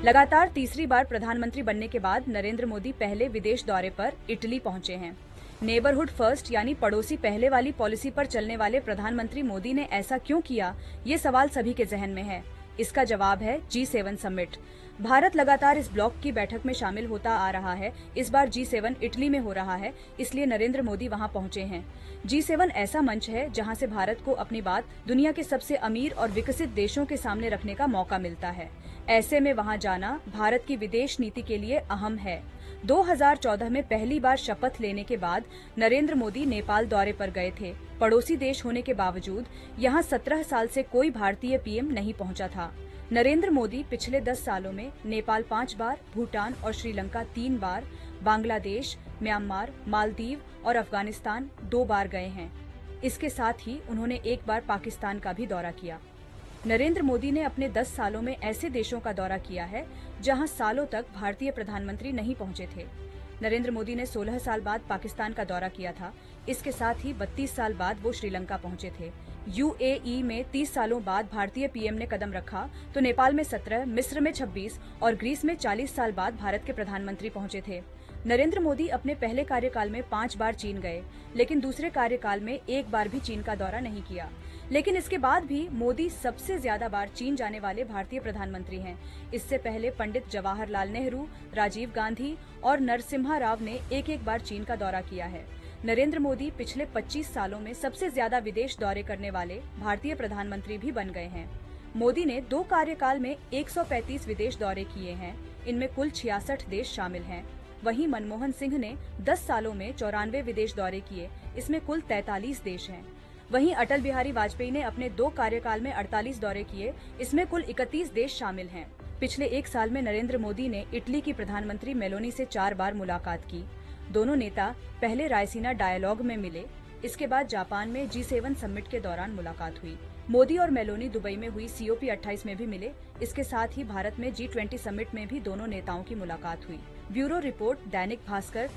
लगातार तीसरी बार प्रधानमंत्री बनने के बाद नरेंद्र मोदी पहले विदेश दौरे पर इटली पहुंचे हैं। नेबरहुड फर्स्ट यानी पड़ोसी पहले वाली पॉलिसी पर चलने वाले प्रधानमंत्री मोदी ने ऐसा क्यों किया, ये सवाल सभी के जहन में है। इसका जवाब है G7 समिट। भारत लगातार इस ब्लॉक की बैठक में शामिल होता आ रहा है। इस बार G7 इटली में हो रहा है, इसलिए नरेंद्र मोदी वहां पहुंचे हैं। G7 ऐसा मंच है जहां से भारत को अपनी बात दुनिया के सबसे अमीर और विकसित देशों के सामने रखने का मौका मिलता है। ऐसे में वहां जाना भारत की विदेश नीति के लिए अहम है। 2014 में पहली बार शपथ लेने के बाद नरेंद्र मोदी नेपाल दौरे पर गए थे। पड़ोसी देश होने के बावजूद यहां 17 साल से कोई भारतीय पीएम नहीं पहुंचा था। नरेंद्र मोदी पिछले 10 सालों में नेपाल 5 बार, भूटान और श्रीलंका 3 बार, बांग्लादेश, म्यांमार, मालदीव और अफगानिस्तान 2 बार गए हैं। इसके साथ ही उन्होंने 1 बार पाकिस्तान का भी दौरा किया। नरेंद्र मोदी ने अपने 10 सालों में ऐसे देशों का दौरा किया है जहां सालों तक भारतीय प्रधानमंत्री नहीं पहुंचे थे। नरेंद्र मोदी ने 16 साल बाद पाकिस्तान का दौरा किया था। इसके साथ ही 32 साल बाद वो श्रीलंका पहुंचे थे। यूएई में 30 सालों बाद भारतीय पीएम ने कदम रखा तो नेपाल में 17, मिस्र में 26 और ग्रीस में 40 साल बाद भारत के प्रधानमंत्री पहुंचे थे। नरेंद्र मोदी अपने पहले कार्यकाल में 5 बार चीन गए, लेकिन दूसरे कार्यकाल में 1 बार भी चीन का दौरा नहीं किया। लेकिन इसके बाद भी मोदी सबसे ज्यादा बार चीन जाने वाले भारतीय प्रधानमंत्री हैं। इससे पहले पंडित जवाहरलाल नेहरू, राजीव गांधी और नरसिम्हा राव ने 1-1 बार चीन का दौरा किया है। नरेंद्र मोदी पिछले 25 सालों में सबसे ज्यादा विदेश दौरे करने वाले भारतीय प्रधानमंत्री भी बन गए हैं। मोदी ने 2 कार्यकाल में 135 विदेश दौरे किए हैं। इनमें कुल 66 देश शामिल हैं। वहीं मनमोहन सिंह ने 10 सालों में 94 विदेश दौरे किए, इसमें कुल 43 देश हैं। वहीं अटल बिहारी वाजपेयी ने अपने 2 कार्यकाल में 48 दौरे किए, इसमें कुल 31 देश शामिल हैं। पिछले 1 साल में नरेंद्र मोदी ने इटली की प्रधानमंत्री मेलोनी से 4 बार मुलाकात की। दोनों नेता पहले रायसीना डायलॉग में मिले, इसके बाद जापान में G7 समिट के दौरान मुलाकात हुई। मोदी और मेलोनी दुबई में हुई COP 28 में भी मिले। इसके साथ ही भारत में G20 समिट में भी दोनों नेताओं की मुलाकात हुई। Bureau report, Dainik Bhaskar.